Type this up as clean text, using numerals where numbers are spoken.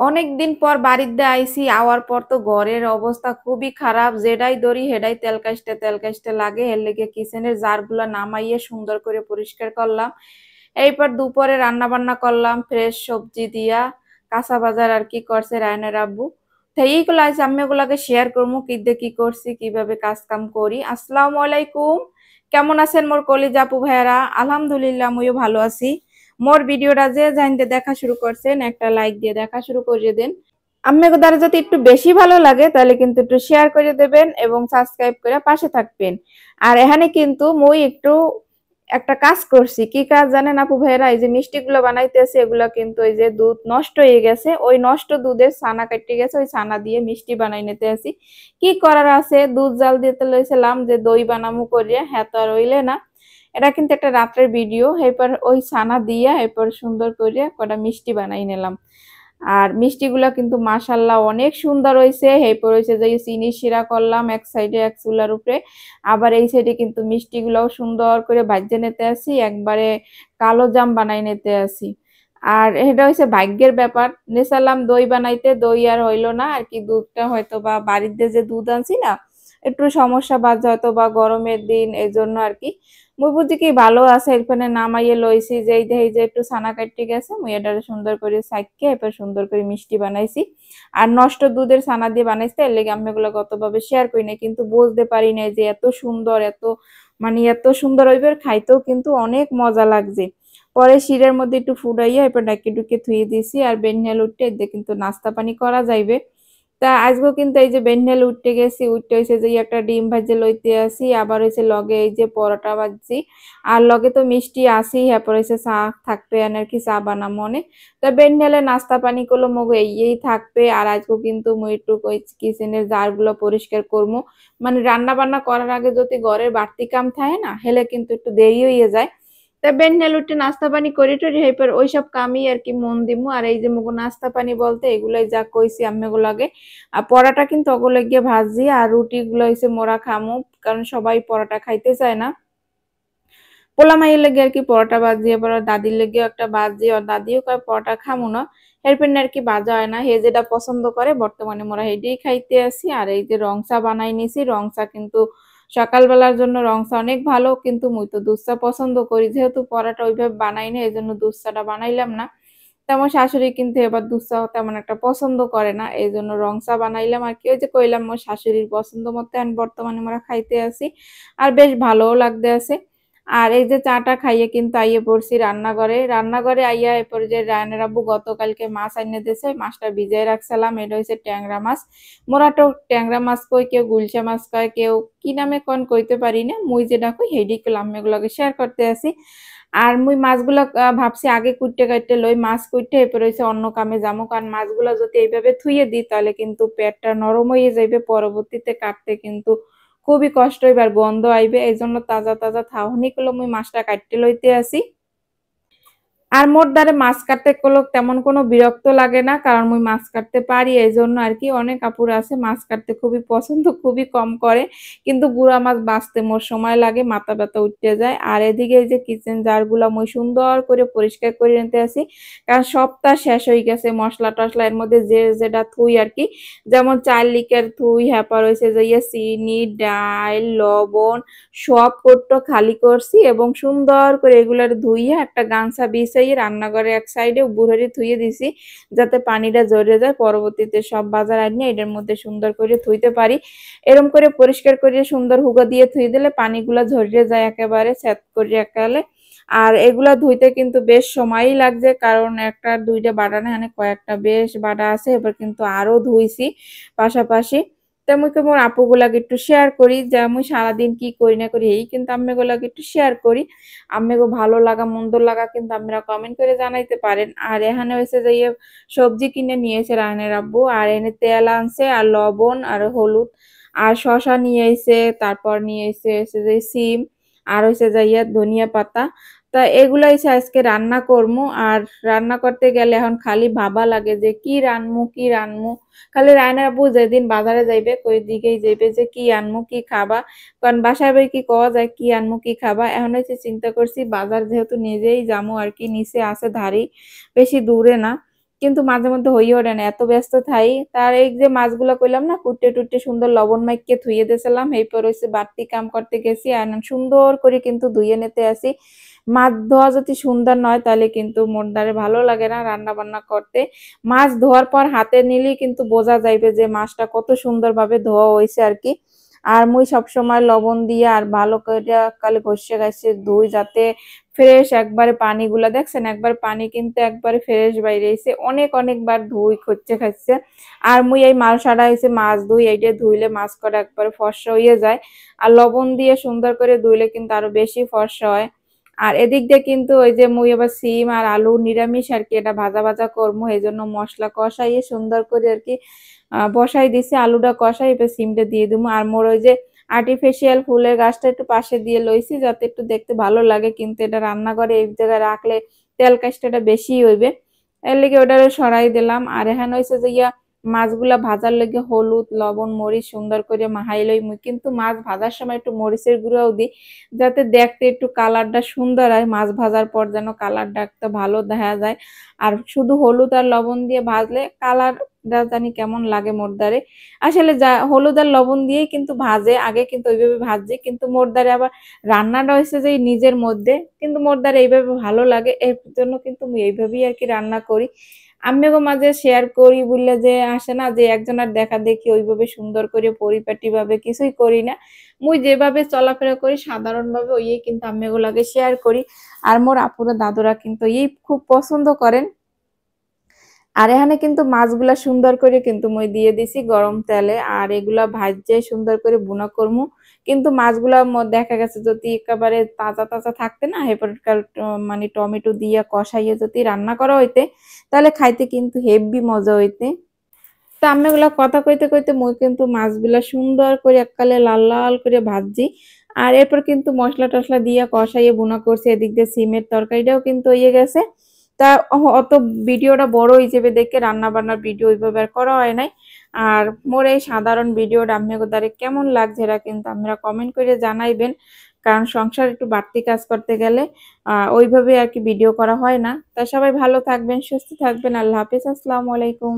অনেকদিন পর বাড়িতে আইছি। আওয়ার পর তো ঘরের অবস্থা খুবই খারাপ, যেটাই ধরি হেডাই তেল কাশতে লাগে। এর লেগে কিচেনের জার গুলা নামাইয়ে সুন্দর করে পরিষ্কার করলাম। এইপর দুপুরে রান্না বান্না করলাম ফ্রেশ সবজি দিয়া। কাঁচা বাজার আর কি করছে রায়নের আব্বু। তো এইগুলো আজ আমি ওগুলাকে শেয়ার করবো কি দিয়ে কি করছি, কিভাবে কাজ কাম করি। আসসালামু আলাইকুম, কেমন আছেন মোর কলিজা আপু ভাইয়ারা? আলহামদুলিল্লাহ আমিও ভালো আছি। মোর ভিডিওটা যে জানতে দেখা শুরু করছেন একটা লাইক দিয়ে দেখা শুরু করে দেন। আপনাকে দ্বারা যদি একটু বেশি ভালো লাগে তাহলে কিন্তু একটু শেয়ার করে দেবেন এবং সাবস্ক্রাইব করে পাশে থাকবেন। আর এখানে কিন্তু মই একটু একটা কাজ করছি। কি কাজ জানেন আপু ভাইয়েরা? এই যে মিষ্টি গুলো বানাইতেছে এগুলো কিন্তু এই যে দুধ নষ্ট হয়ে গেছে, ওই নষ্ট দুধের ছানা কাটতে গেছে, ওই ছানা দিয়ে মিষ্টি বানাই নিতে আসি। কি করার আছে, দুধ জাল দিতে লইছিলাম যে দই বানামু করিয়া, হ্যাঁ তো আর হইলে না। এটা কিন্তু একটা রাত্রের ভিডিও। এরপর ওই ছানা দিয়ে এরপর সুন্দর করে কটা মিষ্টি বানাই নিলাম। আর মিষ্টিগুলা কিন্তু মাশাল্লাহ অনেক সুন্দর হয়েছে। এরপর হয়েছে যে চিনি শিরা করলাম এক সাইডে এক চুলার উপরে, আবার এই সাইডে কিন্তু মিষ্টিগুলাও সুন্দর করে ভাজতে নিতে আসি, একবারে কালো জাম বানাই নিতে আসি। আর এটা হচ্ছে ভাগ্যের ব্যাপার, নেচালাম দই বানাইতে, দই আর হইলো না আর কি। দুধটা হয়তো বা বাড়িতে যে দুধ আনছি না, একটু সমস্যা বাজে হয়তো বা গরমের দিন, এই জন্য আর কি। মুই বুঝি কি ভালো আছে, এখানে নামাইয়ে লইছি যে এই দেই যে একটু ছানা কাটতে গেছে, মুই এটা সুন্দর করে সাইকে এরপর সুন্দর করে মিষ্টি বানাইছি। আর নষ্ট দুধের ছানা দিয়ে বানাইছি, এর লেগে আমি এগুলো গতভাবে শেয়ার করি না, কিন্তু বুঝতে পারি না যে এত সুন্দর, এত মানে এত সুন্দর হইবে। খাইতেও কিন্তু অনেক মজা লাগছে। পরে শিরের মধ্যে একটু ফুটাইয়া এরপর ডাকি ডুকে ধুয়ে দিছি। আর বেনহেল উঠতে এতে কিন্তু নাস্তা পানি করা যাইবে। তা আজকেও কিন্তু এই যে বেনহেল উঠতে গেছি, উঠতে হয়েছে যে একটা ডিম ভাজে লইতে আসি, আবার হয়েছে লগে এই যে পরোটা ভাজছি। আর লগে তো মিষ্টি আসি, এরপর হয়েছে চা থাকবে আর কি, চা বানাম মনে। তা বেনহেলে নাস্তা পানি করলো মগো এই থাকবে। আর আজকেও কিন্তু মুই একটু কিচেনের জার গুলো পরিষ্কার করবো। মানে রান্না বান্না করার আগে যদি ঘরের বাড়তি কাম থাকে না, হেলে কিন্তু একটু দেরি হয়ে যায়। তা বেনহেল উঠে নাস্তা পানি করি টরি হেপর ওইসব কামই আর কি মন দিমু। আর এই যে মগো নাস্তা পানি বলতে এগুলাই যা কইছি আমি লাগে। আর পরাটা কিন্তু ওগুলো গিয়ে ভাজি, আর রুটি গুলো হইছে মোরা খামু, কারণ সবাই পরাটা খাইতে চায় না। পোলা মাইয়ের লেগে আর কি পরোটা ভাজি, এবার ওর দাদির লেগে একটা ভাজি, আর দাদিও কয় পরোটা খামু না। এরপর আর কি ভাজা হয় না, হে যেটা পছন্দ করে বর্তমানে মোরা হেডেই খাইতে আসি। আর এই যে রংচা বানাই নিছি, রংচা কিন্তু সকালবেলার জন্য রংচা অনেক ভালো, কিন্তু মুই তো দুধ চা পছন্দ করি, যেহেতু পরোটা ওইভাবে বানাই না এই জন্য দুধ চাটা বানাইলাম না। তেমন শাশুড়ি কিন্তু এবার দুধ চা তেমন একটা পছন্দ করে না, এই জন্য রং চা বানাইলাম আর কি। ওই যে কইলাম মোর শাশুড়ির পছন্দ মতো বর্তমানে আমরা খাইতে আসি, আর বেশ ভালোও লাগতে আছে। আর এই যে চাটা খাইয়ে কিন্তু আইয়ে পড়ছি রান্নাঘরে। রান্নাঘরে আইয়া এরপর যে রায়নের আব্বু গতকালকে মাছ আইনে দিয়েছে, মাছটা ভিজাই রাখছিলাম। এটা হচ্ছে ট্যাংরা মাছ। মোরা তো ট্যাংরা মাছ কই, কেউ গুলশা মাছ কয়, কেউ কি নামে কোন কইতে পারি না, মুই যেটা কই হেডি কইলাম, এগুলোকে শেয়ার করতে আসি। আর মুই মাছগুলো ভাবছি আগে কুইটে কাটতে লই, মাছ কুইটে এরপর হইছে অন্য কামে যাবো, কারণ মাছগুলো যদি এইভাবে থুইয়ে দিই তাহলে কিন্তু পেটটা নরম হয়ে যাইবে, পরবর্তীতে কাটতে কিন্তু খুবই কষ্ট হইবে আর গন্ধ আইবে। এই জন্য তাজা তাজা থাহনি গুলো মুই মাছটা কাটতে লইতে আসি। আর মোর দ্বারে মাছ কাটতে কোনো তেমন কোনো বিরক্ত লাগে না, কারণ মুই মাছ কাটতে পারি, এই জন্য আর কি। অনেক আপুরা আছে মাছ কাটতে খুবই পছন্দ, খুবই কম করে, কিন্তু গুড়া মাছ বাছতে মোর সময় লাগে, মাথা ব্যথা উঠতে যায়। আর এদিকে এই যে কিচেন জার গুলা মুই সুন্দর করে পরিষ্কার করে নিতে আসি, কারণ সপ্তাহ শেষ হয়ে গেছে। মশলা টশলা এর মধ্যে যে যেটা থুই আর কি, যেমন চাল লিকের থুই, হ্যাপার হয়েছে যে চিনি, ডাল, লবণ সব কৌটো খালি করছি, এবং সুন্দর করে এগুলার ধুইয়ে একটা গামছা বিছাইয়ে রান্নাঘরে এক সাইডে বুড়ারি ধুইয়ে দিছি, যাতে পানিটা ঝরে যায়, পরবর্তীতে সব বাজার আনিয়ে এটার মধ্যে সুন্দর করে ধুইতে পারি। এরম করে পরিষ্কার করে সুন্দর হুগা দিয়ে ধুয়ে দিলে পানিগুলা ঝরে যায় একেবারে সেট করে একালে। আর এগুলা ধুইতে কিন্তু বেশ সময়ই লাগছে, কারণ একটা দুইটা বাটা না, মানে কয়েকটা বেশ বাটা আছে। এবার কিন্তু আরো ধুইছি পাশাপাশি। তো মুই মোর আপু গুলাকে একটু শেয়ার করি যে আমি সারাদিন কি করি না করি, এই কিন্তু আমি গুলাকে একটু শেয়ার করি। আমি ভালো লাগা মন্দ লাগা কিন্তু আপনারা কমেন্ট করে জানাইতে পারেন। আর এখানে হয়েছে যে সবজি কিনে নিয়েছে রানের আব্বু, আর এনে তেল আনছে আর লবণ আর হলুদ, আর শসা নিয়ে এসে, তারপর নিয়ে এসে যে সিম, আর হয়েছে যাইয়া ধনিয়া পাতা। তা এগুলাই আজকে রান্না করবো। আর রান্না করতে গেলে এখন খালি ভাবা লাগে যে কি রানমু কি রানমু। খালি রায়না আপু যেদিন বাজারে যাইবে কই দিকেই যাইবে যে কি আনমু কি খাবা, কারণ বাসায় ভাই কি কওয়া যায় কি আনমু কি খাবা। এখন হচ্ছে চিন্তা করছি বাজার যেহেতু নিজেই যামু আর কি, নিচে আছে ধারি, বেশি দূরে না। কিন্তু মাঝে মধ্যে হইয়ে ওঠে না, এত ব্যস্ত থাই। তার এই যে মাছগুলা কইলাম না কুটে টুটে সুন্দর লবণ মাইকে ধুইয়ে দিয়েছিলাম, এরপর হচ্ছে বাড়তি কাম করতে গেছি আর সুন্দর করে কিন্তু ধুইয়ে নিতে আসি। মাছ ধোয়া যদি সুন্দর নয় তাহলে কিন্তু মোর দ্বারে ভালো লাগে না রান্না বান্না করতে। মাছ ধোয়ার পর হাতে নিলেই কিন্তু বোঝা যাইবে যে মাছটা কত সুন্দরভাবে ধোয়া হয়েছে আর কি। আর মুই সবসময় লবণ দিয়ে আর ভালো করে কালে ঘষে গাছে ধুই, যাতে ফ্রেশ একবারে পানিগুলা দেখছেন একবার পানি কিন্তু একবারে ফ্রেশ বাইরে এসে অনেক অনেকবার ধুই খচ্ছে খাচ্ছে। আর মুই এই মাল সারা হয়েছে মাছ ধুই, এইটা ধুইলে মাছ করা একবারে ফর্সা হয়ে যায়। আর লবণ দিয়ে সুন্দর করে ধুইলে কিন্তু আরো বেশি ফর্সা হয়। আর এদিক দিয়ে কিন্তু ওই যে মুই এবার সিম আর আলু নিরামিষ আর কি এটা ভাজা ভাজা করবো, এই জন্য মশলা কষাইয়ে সুন্দর করে আর কি বসাই দিছি। আলুটা কষাই এবার সিমটা দিয়ে দিব। আর মোর ওই যে আর্টিফিশিয়াল ফুলের গাছটা একটু পাশে দিয়ে লইছি যাতে একটু দেখতে ভালো লাগে, কিন্তু এটা রান্নাঘরে এই জায়গায় রাখলে তেল কাজটা বেশি হইবে, এর লেগে ওটারে সরাই দিলাম। আর এখানে হয়েছে যে মাছগুলা ভাজার লেগে হলুদ লবণ মরিচ সুন্দর করে মাহাই লই। মুই কিন্তু মাছ ভাজার সময় একটু মরিচের গুঁড়াও দিই যাতে দেখতে একটু কালারটা সুন্দর হয়, মাছ ভাজার পর যেন কালারটা একটা ভালো দেখা যায়। আর শুধু হলুদ আর লবণ দিয়ে ভাজলে কালারটা জানি কেমন লাগে মোর দ্বারে। আসলে যা হলুদ আর লবণ দিয়েই কিন্তু ভাজে, আগে কিন্তু ওইভাবে ভাজছে, কিন্তু মোর দ্বারে আবার রান্নাটা হয়েছে যে নিজের মধ্যে, কিন্তু মোর দ্বারা এইভাবে ভালো লাগে, এর জন্য কিন্তু আমি এইভাবেই আর কি রান্না করি। আমিও মাঝে শেয়ার করি বললে যে আসে না যে একজনের দেখা দেখি ওইভাবে সুন্দর করে পরিপাটি ভাবে কিছুই করি না। মুই যেভাবে চলাফেরা করি সাধারণভাবে ওই কিন্তু আমি এগুলাকে শেয়ার করি। আর মোর আপুরা দাদুরা কিন্তু এই খুব পছন্দ করেন। আর এখানে কিন্তু মাছগুলা সুন্দর করে কিন্তু মই দিয়ে দিছি গরম তেলে, আর এগুলা ভাজে সুন্দর করে বুনা করমু। কিন্তু মাছগুলা দেখা গেছে যদি একেবারে তাজা তাজা থাকতে না এরপর মানে টমেটো দিয়ে কষাইয়ে যদি রান্না করা হইতে তাহলে খাইতে কিন্তু হেভি মজা হইতে। তো আমি এগুলা কথা কইতে কইতে মই কিন্তু মাছগুলা সুন্দর করে এককালে লাল লাল করে ভাজি। আর এরপর কিন্তু মশলা টসলা দিয়ে কষাইয়ে বুনা করছে, এদিক দিয়ে সিমের তরকারিটাও কিন্তু হয়ে গেছে। তা অত ভিডিওটা বড় হিসেবে দেখে রান্না বান্নার ভিডিও ওইভাবে আর করা হয় নাই। আর মোর এই সাধারণ ভিডিওটা আপনাদের দ্বারা কেমন লাগছে এরা কিন্তু আপনারা কমেন্ট করে জানাইবেন, কারণ সংসার একটু বাড়তি কাজ করতে গেলে ওইভাবে আর কি ভিডিও করা হয় না। তা সবাই ভালো থাকবেন সুস্থ থাকবেন, আল্লাহ হাফেজ, আসসালামু আলাইকুম।